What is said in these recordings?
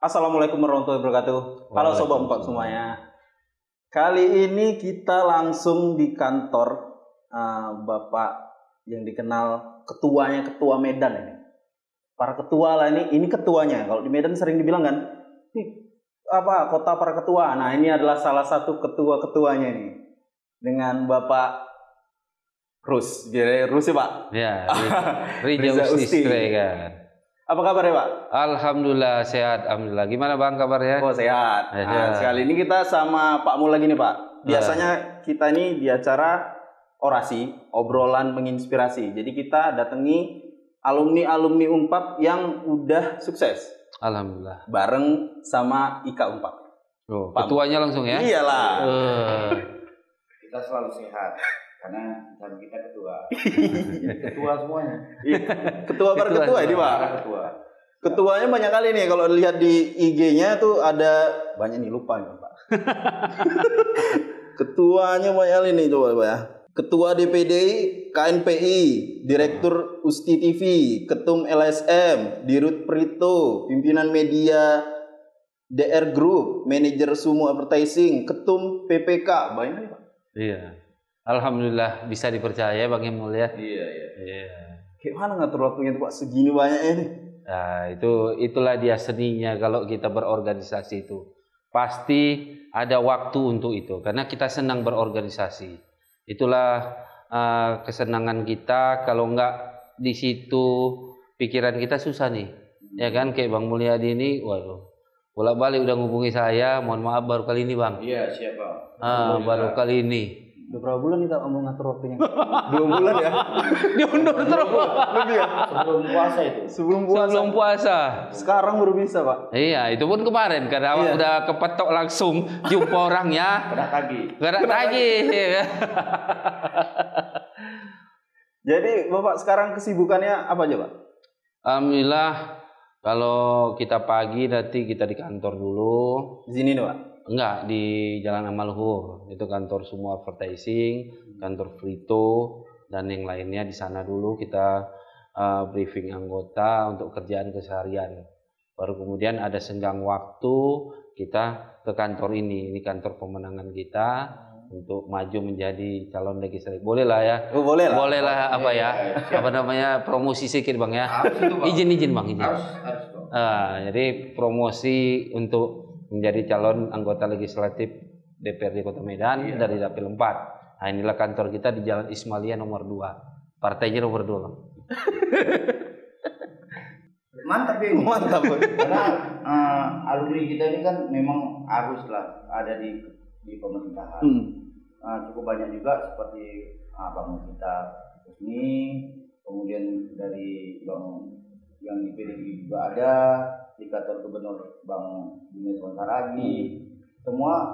Assalamualaikum warahmatullahi wabarakatuh. Halo Sobat Empat semuanya. Kali ini kita langsung di kantor Bapak yang dikenal ketuanya ketua Medan ini. Para ketua lah ini ketuanya. Kalau di Medan sering dibilang kan, ini kota para ketua. Nah ini adalah salah satu ketua-ketuanya ini dengan Bapak Rus. Jadi Rus ya Pak? Ya, Riza Usti kan. Apa kabar ya Pak? Alhamdulillah sehat, alhamdulillah. Gimana Bang kabarnya? Oh sehat. Nah, sekali ini kita sama Pak Mul lagi nih Pak. Biasanya kita ini di acara orasi, obrolan menginspirasi. Jadi kita datangi alumni-alumni Unpad yang udah sukses. Alhamdulillah. Bareng sama IKA Unpad. Oh, ketuanya langsung ya? Iyalah. Kita selalu sehat karena kita ketua. Ketua semuanya. Ketua ini Pak. Ketuanya banyak kali nih, kalau lihat di IG-nya tuh ada banyak nih, lupa nih Pak. Ketuanya banyak kali nih, coba Pak ya. Ketua DPD KNPI, Direktur Usti TV, Ketum LSM, Dirut Prito, Pimpinan Media DR Group, Manajer Sumo Advertising, Ketum PPK, banyak nih Pak. Iya. Alhamdulillah bisa dipercaya Bang Emul ya. Iya. Gimana ngatur waktunya tuh Pak, segini banyaknya nih? Nah, itulah dia seninya kalau kita berorganisasi itu. Pasti ada waktu untuk itu karena kita senang berorganisasi. Itulah kesenangan kita. Kalau enggak di situ pikiran kita susah nih. Ya kan, kayak Bang Mulyadi ini, waduh. Bolak-balik udah ngubungi saya, mohon maaf baru kali ini Bang. Iya, siap Bang. Baru kali ini. Udah berapa bulan kita mau ngatur waktunya? 2 bulan ya? Diundur terus. Lebih ya? Sebelum puasa itu. Sebelum puasa. Sekarang baru bisa Pak? Iya, itu pun kemarin karena udah kepetok langsung jumpa orangnya. Kena tagih. Jadi Bapak sekarang kesibukannya apa aja Pak? Alhamdulillah, kalau kita pagi nanti kita di kantor dulu. Di sini nih Pak? Enggak, di Jalan Amal Luhur. Itu kantor semua advertising, kantor Frito, dan yang lainnya di sana dulu kita briefing anggota untuk kerjaan keseharian. Baru kemudian ada senggang waktu kita ke kantor ini kantor pemenangan kita untuk maju menjadi calon legislatif. Boleh lah ya. Boleh lah. Boleh lah apa namanya, promosi sedikit Bang ya. Izin Bang, izin. Harus Bang. Jadi promosi untuk menjadi calon anggota legislatif DPRD Kota Medan dari Dapil 4. Nah, inilah kantor kita di Jalan Ismailia nomor 2. Partainya nomor 2, Bang. Mantap. Karena alumni kita ini kan memang haruslah ada di pemerintahan. Cukup banyak juga seperti Bang kita ini, kemudian dari Bang yang di PDI juga ada, di kantor gubernur Bang Dinas Saragi. Semua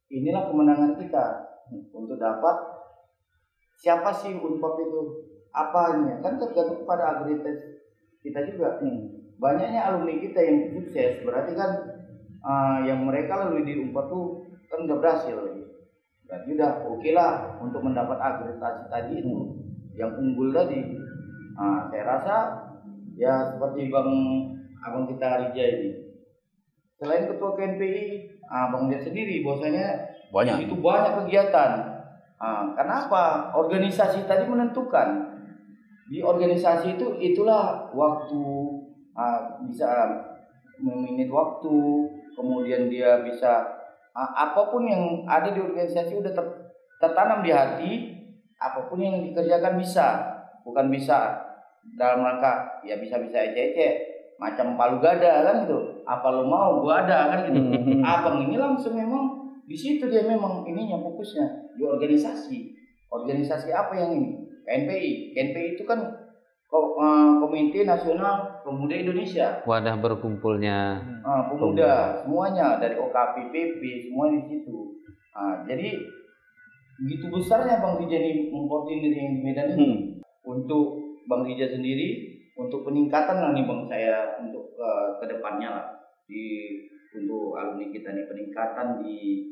inilah kemenangan kita untuk dapat siapa sih Unpad itu, apanya kan tergantung pada agregat kita juga. Banyaknya alumni kita yang sukses, berarti kan yang mereka lalui di Unpad tuh kan udah berhasil. Berarti udah oke lah untuk mendapat akreditasi tadi itu yang unggul tadi. Saya rasa ya seperti abang kita Riza ini, selain ketua KNPI, Bang lihat sendiri bahwasanya itu banyak kegiatan. Kenapa? Organisasi tadi menentukan. Di organisasi itulah waktu, bisa meminit waktu, kemudian dia bisa apapun yang ada di organisasi udah tertanam di hati, apapun yang dikerjakan bukan bisa dalam rangka ya bisa ece-ece macam palu gada kan gitu, apa lo mau gua ada kan gitu. Abang ini langsung memang di situ dia memang ininya fokusnya di organisasi apa yang ini KNPI itu kan Komite Nasional Pemuda Indonesia, wadah berkumpulnya pemuda semuanya dari OKPPP semua di situ. Jadi begitu besarnya Bang Rija ini mengkoordinir yang di Medan ini. Untuk Bang Rija sendiri, untuk peningkatan lah nih Bang, saya untuk ke depannya lah untuk alumni kita nih, peningkatan di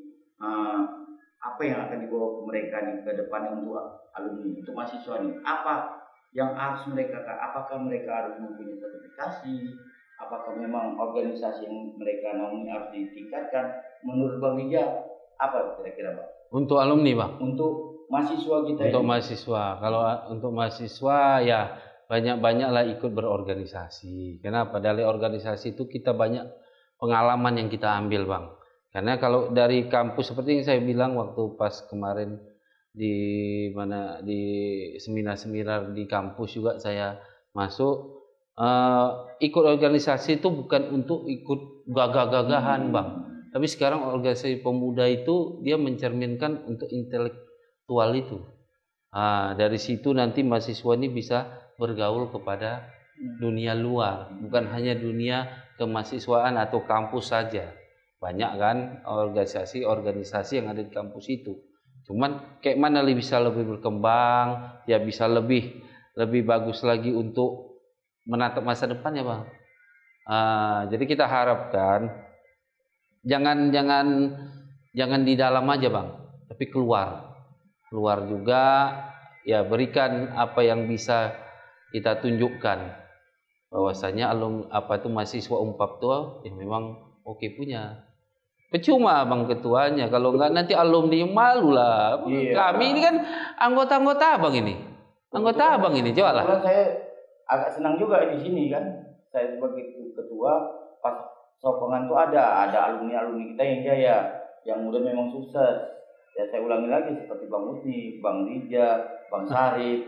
apa yang akan dibawa ke mereka nih ke depannya untuk alumni, untuk mahasiswa nih, apa yang harus mereka, apakah mereka harus mempunyai sertifikasi apakah memang organisasi yang mereka naungi harus ditingkatkan? Menurut Bang Rija, apa kira-kira Bang? Untuk alumni Bang? Untuk mahasiswa kita untuk ini? Mahasiswa, kalau untuk mahasiswa ya banyak-banyaklah ikut berorganisasi. Kenapa? Dari organisasi itu kita banyak pengalaman yang kita ambil Bang. Karena kalau dari kampus seperti yang saya bilang waktu pas kemarin di seminar-seminar di kampus juga saya masuk, ikut organisasi itu bukan untuk ikut gagah-gagahan Bang, tapi sekarang organisasi pemuda itu dia mencerminkan untuk intelektual itu. Dari situ nanti mahasiswa ini bisa bergaul kepada dunia luar, bukan hanya dunia kemahasiswaan atau kampus saja. Banyak kan organisasi-organisasi yang ada di kampus itu. Cuman kayak mana bisa lebih berkembang, ya bisa lebih bagus lagi untuk menatap masa depan ya Bang. Jadi kita harapkan jangan di dalam aja Bang, tapi keluar juga, ya berikan apa yang bisa kita tunjukkan bahwasanya mahasiswa Unpad tuh ya memang oke punya. Percuma Bang ketuanya, kalau enggak nanti alumni malu lah. Iya. Kami ini kan anggota Abang ini. Anggota Abang ini, coba lah. Saya agak senang juga di sini kan. Saya sebagai ketua, pas sokongan tuh ada alumni kita yang jaya, yang udah memang sukses. Ya saya ulangi lagi seperti Bang Uti, Bang Rija, Bang Sarif.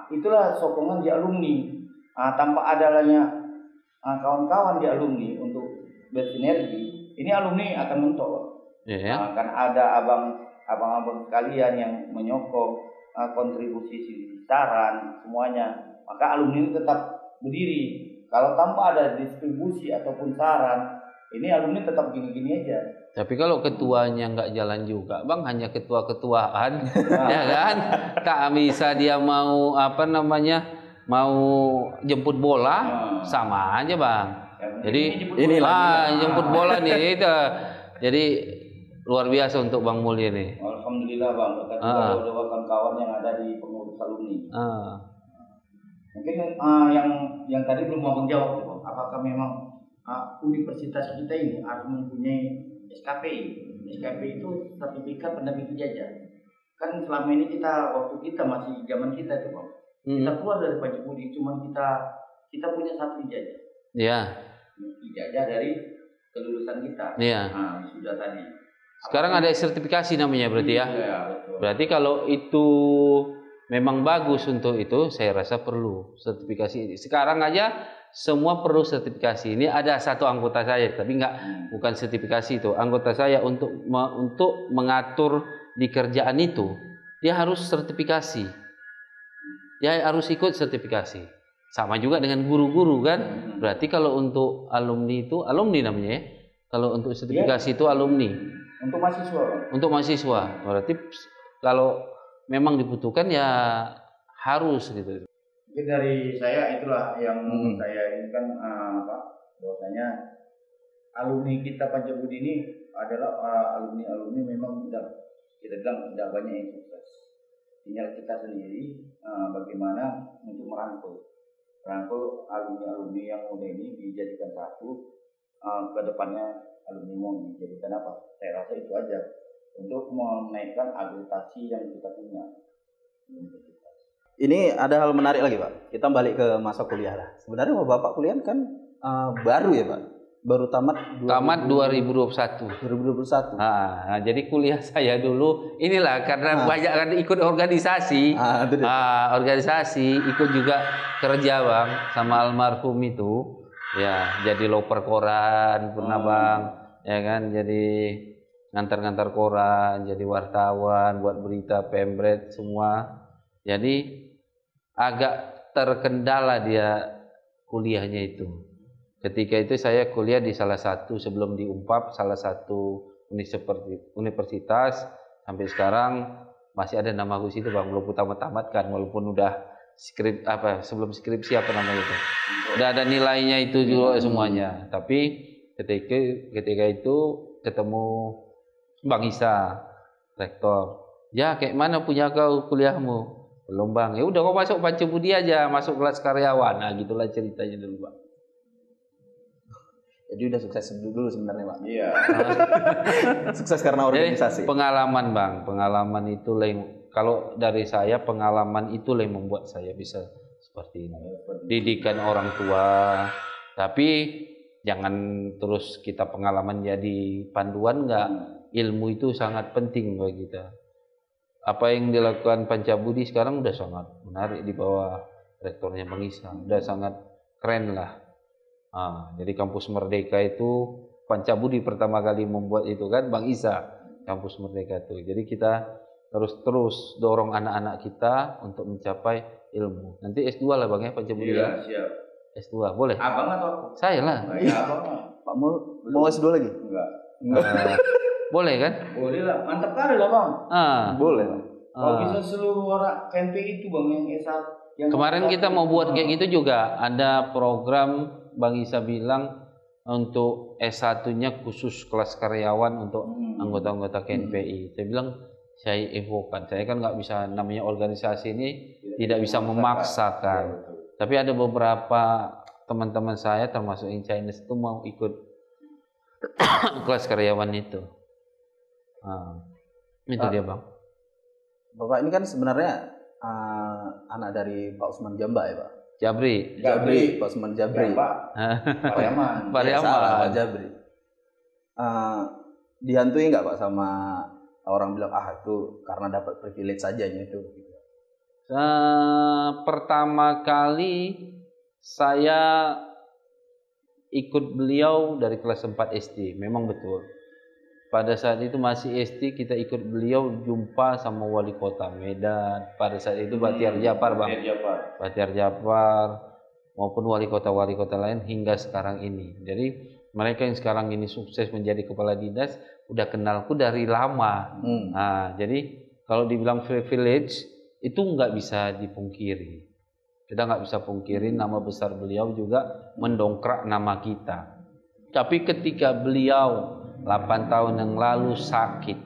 Itulah sokongan di alumni. Tanpa adanya kawan-kawan di alumni untuk bersinergi, ini alumni akan mentok. Yeah. Kan ada abang-abang sekalian yang menyokong kontribusi saran semuanya, maka alumni itu tetap berdiri. Kalau tanpa ada distribusi ataupun saran, ini alumni tetap gini-gini aja. Tapi kalau ketuanya nggak jalan juga Bang, hanya ketua-ketuaan, ya kan, tak bisa dia mau mau jemput bola, sama aja Bang. Jadi jemput bola nih itu. Jadi luar biasa untuk Bang Mulya nih. Alhamdulillah Bang, berkat juga kawan-kawan yang ada di pengurus alumni. Mungkin yang tadi belum Abang jawab Bang, apakah memang universitas kita ini harus mempunyai SKPI? SKPI itu sertifikat pendamping penjajah. Kan selama ini waktu kita masih zaman kita itu Bang, kita keluar dari pajak budi, cuma kita punya satu ijazah. Iya. Ijazah dari kelulusan kita. Iya. Sudah tadi. Sekarang ada sertifikasi namanya berarti ya. Iya, betul. Berarti kalau itu memang bagus untuk itu, saya rasa perlu sertifikasi ini. Sekarang aja semua perlu sertifikasi. Ini ada satu anggota saya, tapi bukan sertifikasi itu. Anggota saya untuk mengatur di kerjaan itu, dia harus sertifikasi. Dia harus ikut sertifikasi. Sama juga dengan guru-guru kan. Berarti kalau untuk alumni itu, alumni namanya ya. Kalau untuk sertifikasi itu alumni. Untuk mahasiswa. Untuk mahasiswa. Berarti kalau memang dibutuhkan ya harus gitu. Jadi dari saya itulah yang saya ini kan bahwasanya alumni kita Pancabudi ini adalah alumni memang kita bilang tidak banyak yang sukses. Tinggal kita sendiri bagaimana untuk merangkul alumni yang muda ini dijadikan satu, ke depannya alumni mau dijadikan apa? Saya rasa itu aja untuk menaikkan akreditasi yang kita punya. Ini ada hal menarik lagi Pak. Kita balik ke masa kuliah lah. Sebenarnya Bapak kuliah kan baru ya Pak? Baru tamat 2021. Nah, jadi kuliah saya dulu inilah karena banyak kan ikut organisasi. Organisasi, ikut juga kerja Bang sama almarhum itu. Ya, jadi loper koran pernah Bang. Ya kan, jadi ngantar-ngantar koran, jadi wartawan, buat berita, pemret semua. Jadi agak terkendala dia kuliahnya itu. Ketika itu saya kuliah di salah satu sebelum di Unpad, salah satu universitas, sampai sekarang masih ada nama aku situ Bang, belum tamat kan, walaupun udah sebelum skripsi namanya itu. Udah ada nilainya itu juga semuanya. Tapi ketika itu ketemu Bang Isa, rektor. Ya, kayak mana punya kau kuliahmu? Belum Bang. Ya udah kau masuk Pancabudi aja, masuk kelas karyawan. Nah, gitulah ceritanya dulu Bang. Jadi udah sukses dulu sebenarnya Pak. Iya. Sukses karena organisasi. Jadi, pengalaman Bang, pengalaman itu kalau dari saya pengalaman itu yang membuat saya bisa seperti ini. Didikan orang tua, tapi jangan terus kita pengalaman jadi panduan, enggak. Ilmu itu sangat penting bagi kita. Apa yang dilakukan Pancabudi sekarang udah sangat menarik di bawah rektornya Bang Isa, udah sangat keren lah. Jadi kampus Merdeka itu Pancabudi pertama kali membuat itu kan Bang Isa, kampus Merdeka itu. Jadi kita terus dorong anak-anak kita untuk mencapai ilmu. Nanti S2 lah Bang ya Pancabudi. Iya, siap. S2 boleh? Abang atau aku? Saya lah. Iya, abang. Pak mau S2 lagi? Enggak. Boleh kan? Boleh lah, mantap kali lah Bang. Boleh. Kalau bisa seluruh orang KNP itu Bang yang S1. Yang Kemarin kita mau buat kayak gitu juga. Ada program Bang Isa bilang untuk S1-nya khusus kelas karyawan untuk anggota-anggota KNPI. Saya bilang saya infokan, saya kan nggak bisa, namanya organisasi ini tidak bisa memaksakan. Tapi ada beberapa teman-teman saya termasuk yang Chinese itu mau ikut kelas karyawan itu. Itu dia Bang. Bapak ini kan sebenarnya anak dari Pak Usman Jamba ya Pak? Jabri, Pak Usman Jabri. Pariaman. Pak Jabri. Dihantui nggak Pak sama orang bilang itu karena dapat privilege saja itu? Pertama kali saya ikut beliau dari kelas 4 SD, memang betul. Pada saat itu masih SD kita ikut beliau jumpa sama wali kota Medan. Pada saat itu Batiar Japar Bang. Batiar Japar maupun wali kota lain hingga sekarang ini. Jadi mereka yang sekarang ini sukses menjadi kepala dinas udah kenalku dari lama. Jadi kalau dibilang privilege itu nggak bisa dipungkiri. Kita nggak bisa pungkiri nama besar beliau juga mendongkrak nama kita. Tapi ketika beliau 8 tahun yang lalu sakit,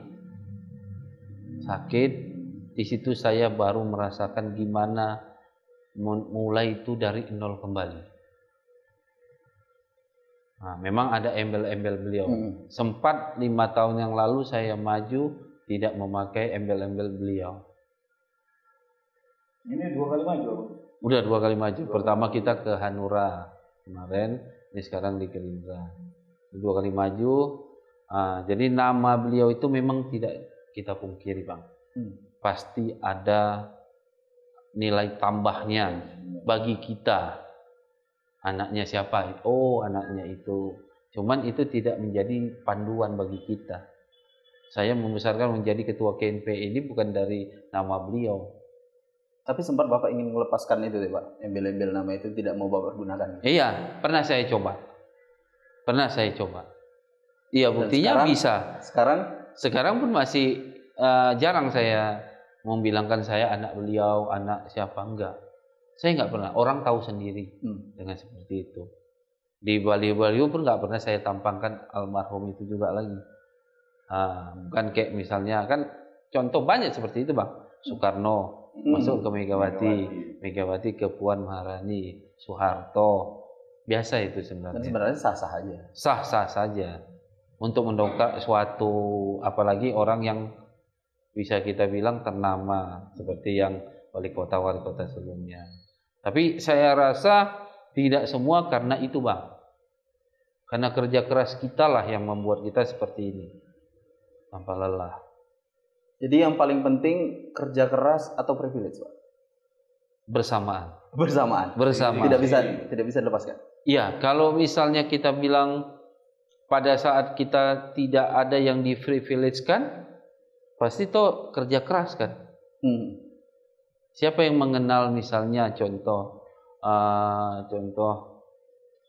di situ saya baru merasakan gimana mulai itu dari nol kembali. Memang ada embel-embel beliau. Sempat 5 tahun yang lalu saya maju tidak memakai embel-embel beliau. Ini 2 kali maju. Udah 2 kali maju. Pertama kita ke Hanura kemarin, ini sekarang di Gerindra. 2 kali maju. Jadi nama beliau itu memang tidak kita pungkiri Bang. Pasti ada nilai tambahnya bagi kita. Anaknya siapa? Oh, anaknya itu. Cuman itu tidak menjadi panduan bagi kita. Saya membesarkan menjadi ketua KNP ini bukan dari nama beliau. Tapi sempat Bapak ingin melepaskan itu ya Pak? Embel-embel nama itu tidak mau Bapak gunakan? Iya, pernah saya coba. Iya, buktinya sekarang, bisa. Sekarang pun masih jarang saya membilangkan saya anak beliau, anak siapa, enggak. Saya nggak pernah, orang tahu sendiri dengan seperti itu. Di baliho-baliho pun nggak pernah saya tampangkan almarhum itu juga lagi. Bukan kayak misalnya, kan contoh banyak seperti itu Bang. Soekarno masuk ke Megawati ke Puan Maharani, Soeharto. Biasa itu sebenarnya. Dan sebenarnya sah-sah aja. Sah-sah saja. Untuk mendongkrak suatu, apalagi orang yang bisa kita bilang ternama seperti yang wali kota sebelumnya. Tapi saya rasa tidak semua karena itu Bang. Karena kerja keras kita lah yang membuat kita seperti ini. Tanpa lelah. Jadi yang paling penting kerja keras atau privilege Pak? Bersamaan. Tidak bisa dilepaskan. Iya, kalau misalnya kita bilang pada saat kita tidak ada yang di-privilege-kan, pasti toh kerja keras kan. Siapa yang mengenal misalnya contoh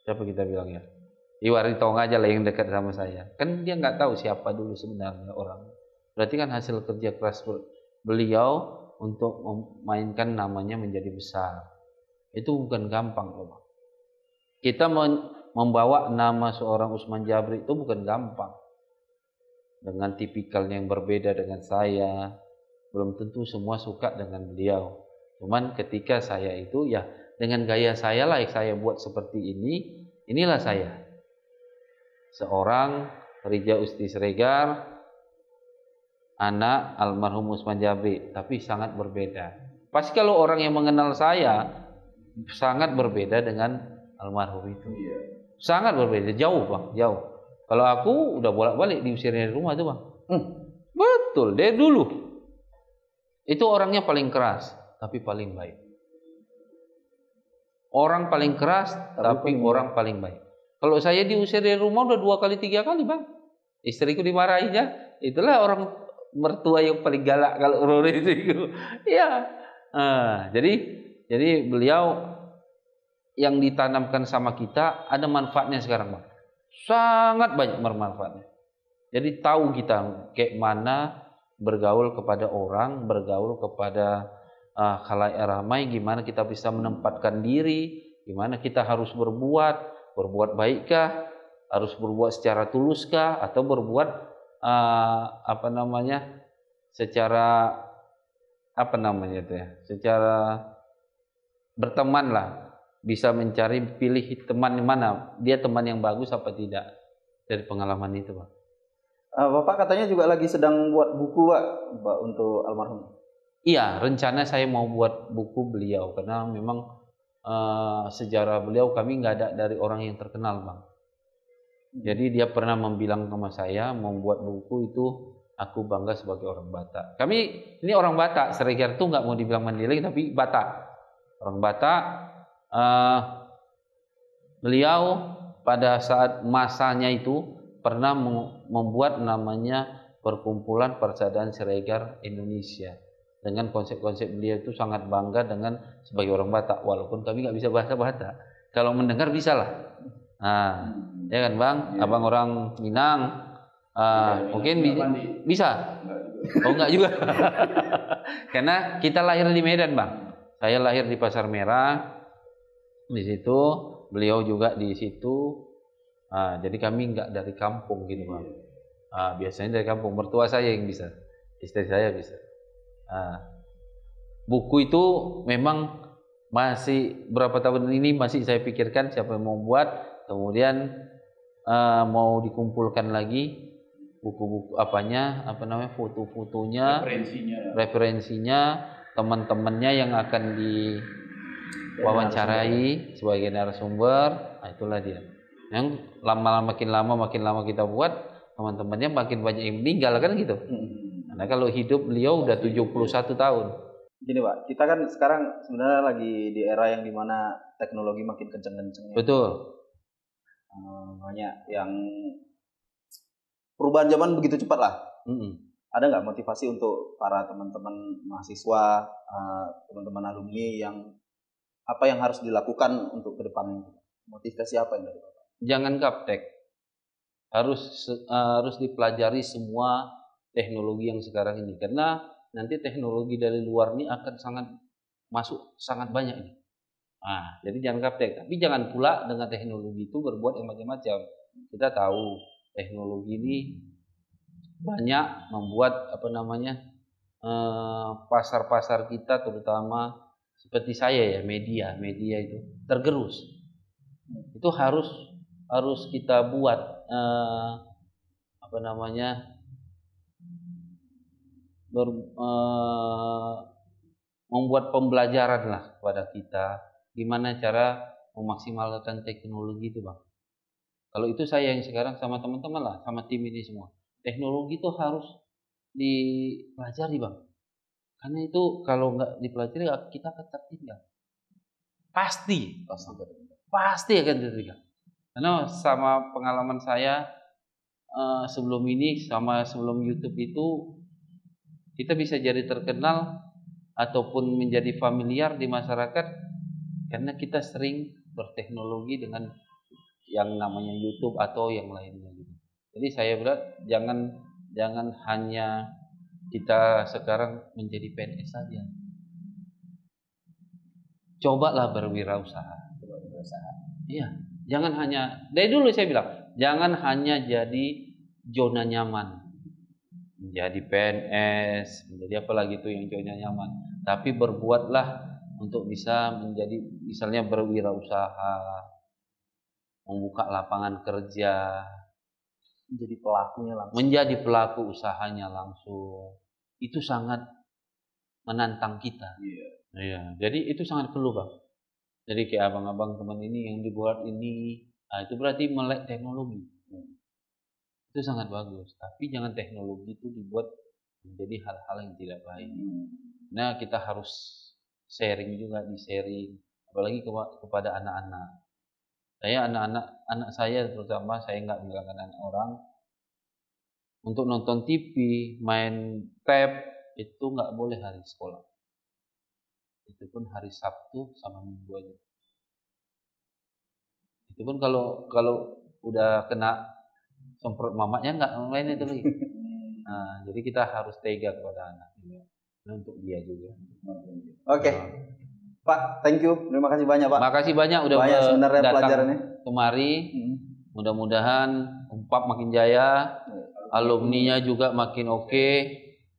siapa kita bilang ya? Iwari Tong aja lah yang dekat sama saya. Kan dia nggak tahu siapa dulu sebenarnya orang. Berarti kan hasil kerja keras beliau untuk memainkan namanya menjadi besar. Itu bukan gampang loh. Kita membawa nama seorang Usman Jabri itu bukan gampang. Dengan tipikalnya yang berbeda dengan saya, belum tentu semua suka dengan beliau. Cuman ketika saya itu ya dengan gaya saya lah yang saya buat seperti ini, inilah saya. seorang Rija Usti Siregar, anak almarhum Usman Jabri, tapi sangat berbeda. Pasti kalau orang yang mengenal saya sangat berbeda dengan almarhum itu. Sangat berbeda, jauh Bang, jauh. Kalau aku udah bolak-balik diusir dari rumah tuh Bang. Betul, dari dulu. Itu orangnya paling keras, tapi paling baik. Orang paling keras, tapi orang paling baik. Kalau saya diusir dari rumah udah 2 kali 3 kali Bang. Istriku dimarahinya. Itulah orang mertua yang paling galak kalau orang itu. Iya. Jadi beliau yang ditanamkan sama kita ada manfaatnya sekarang Bang. Sangat banyak bermanfaatnya. Jadi tahu kita kayak mana bergaul kepada orang, bergaul kepada khalayak ramai, gimana kita bisa menempatkan diri, gimana kita harus berbuat baikkah, harus berbuat secara tuluskah, atau berbuat secara berteman lah, bisa mencari pilih teman mana, dia teman yang bagus apa tidak, dari pengalaman itu Pak. Bapak katanya juga lagi sedang buat buku Pak untuk almarhum. Iya, rencana saya mau buat buku beliau karena memang sejarah beliau kami nggak ada dari orang yang terkenal Bang. Jadi dia pernah membilang sama saya mau buat buku itu, aku bangga sebagai orang Batak. Kami ini orang Batak, Siregar itu nggak mau dibilang Mandailing tapi Batak. Orang Batak. Beliau pada saat masanya itu pernah membuat namanya Perkumpulan Persaudaraan Siregar Indonesia. Dengan konsep-konsep beliau itu sangat bangga dengan sebagai orang Batak, walaupun kami nggak bisa bahasa Batak. Kalau mendengar bisa lah. Ya kan Bang, Abang orang Minang, mungkin bisa. Oh enggak juga. Karena kita lahir di Medan Bang. Saya lahir di Pasar Merah. Di situ, beliau juga di situ. Jadi kami nggak dari kampung gitu Bang. Biasanya dari kampung, mertua saya yang bisa, istri saya bisa. Buku itu memang masih berapa tahun ini masih saya pikirkan siapa yang mau buat, kemudian mau dikumpulkan lagi buku-buku foto-fotonya, referensinya, teman-temannya yang akan wawancarai sebagai narasumber. Itulah dia. Yang makin lama kita buat, teman-temannya makin banyak yang meninggal kan gitu. Karena kalau hidup beliau udah 71 tahun. Gini Pak, kita kan sekarang sebenarnya lagi di era yang dimana teknologi makin kenceng-kencengnya. Betul. Banyak yang perubahan zaman begitu cepat lah. Ada nggak motivasi untuk para teman-teman mahasiswa, teman-teman alumni yang apa yang harus dilakukan untuk ke depannya? Motivasi apa yang dari Bapak? Jangan gaptek. Harus dipelajari semua teknologi yang sekarang ini, karena nanti teknologi dari luar ini akan sangat banyak ini. Jadi jangan gaptek, tapi jangan pula dengan teknologi itu berbuat yang macam-macam. Kita tahu teknologi ini banyak membuat pasar-pasar kita, terutama seperti saya ya, media itu tergerus. Itu harus kita buat membuat pembelajaran lah kepada kita gimana cara memaksimalkan teknologi itu Bang. Kalau itu saya yang sekarang sama teman-teman lah, sama tim ini semua, teknologi itu harus dipelajari Bang, karena itu kalau nggak dipelajari kita akan tertinggal, pasti akan tertinggal. Karena sama pengalaman saya sebelum ini sama sebelum YouTube itu, kita bisa jadi terkenal ataupun menjadi familiar di masyarakat karena kita sering berteknologi dengan yang namanya YouTube atau yang lainnya gitu. Jadi saya bilang jangan hanya kita sekarang menjadi PNS saja. Cobalah berwirausaha. Iya, jangan hanya dari dulu saya bilang, jangan hanya jadi zona nyaman. Menjadi PNS, menjadi apa lagi itu yang zona nyaman. Tapi berbuatlah untuk bisa menjadi misalnya berwirausaha, membuka lapangan kerja, menjadi pelakunya langsung. Menjadi pelaku usahanya langsung. Itu sangat menantang kita. Iya. Jadi itu sangat perlu, Bang. Jadi kayak abang-abang teman ini yang dibuat ini, nah itu berarti melek teknologi. Itu sangat bagus. Tapi jangan teknologi itu dibuat menjadi hal-hal yang tidak baik. Nah, kita harus sharing juga, di-sharing. Apalagi kepada anak-anak. Anak saya terutama, saya nggak bilangkan anak orang, untuk nonton TV, main tab, itu nggak boleh hari sekolah. Itu pun hari Sabtu sama Minggu aja. Itu pun kalau udah kena semprot mamanya nggak main itu lagi. Nah, jadi kita harus tega kepada anak. Untuk dia juga. Oke. Pak, thank you. Terima kasih banyak, Pak. Makasih banyak udah sebenarnya datang pelajarannya kemari. Mudah-mudahan UNPAP makin jaya, alumninya juga makin oke.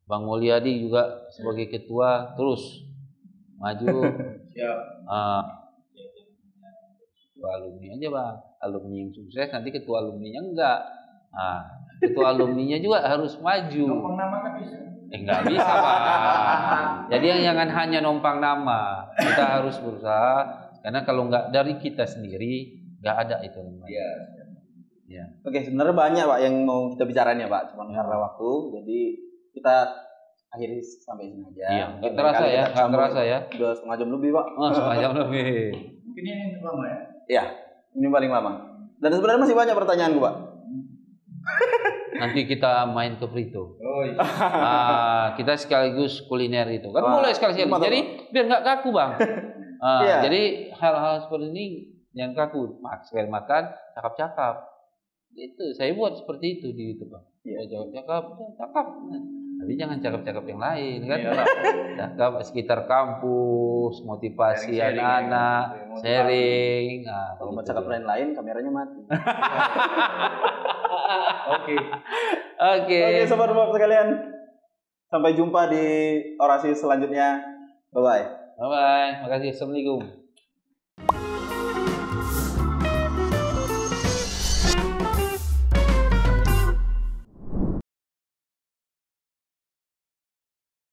Bang Mulyadi juga sebagai ketua terus maju. Siap. Ketua alumni aja, Bang. Alumni yang sukses, nanti ketua alumninya enggak. Ketua alumninya juga harus maju. Numpang nama kan bisa. Enggak bisa, Bang. Jadi jangan hanya numpang nama. Kita harus berusaha, karena kalau enggak dari kita sendiri, enggak ada itu namanya. Ya. Oke, sebenarnya banyak, Pak, yang mau kita bicarain ya, Pak. Cuma karena waktu, jadi kita akhiri sampai sini aja. Iya, enggak terasa ya, enggak terasa ya. Udah setengah jam lebih, Pak. Setengah jam lebih. Mungkin ini yang lama ya? Iya, ini paling lama. Dan sebenarnya masih banyak pertanyaanku, Pak. Nanti kita main ke Prito. Oh iya. Kita sekaligus kuliner itu. Kan boleh sekali-sekali. Jadi biar nggak kaku, Bang. Iya. Jadi hal-hal seperti ini yang kaku. Sekali makan, cakap-cakap. Itu saya buat seperti itu di YouTube, Bang. Iya. Cakap. Tapi jangan cakap-cakap yang lain kan. Cakap sekitar kampus, motivasi anak-anak, sharing. Kalau mau cakap lain-lain, kameranya mati. Oke, sobat Bob sekalian. Sampai jumpa di orasi selanjutnya. Bye-bye. Bye-bye. Makasih. Assalamualaikum.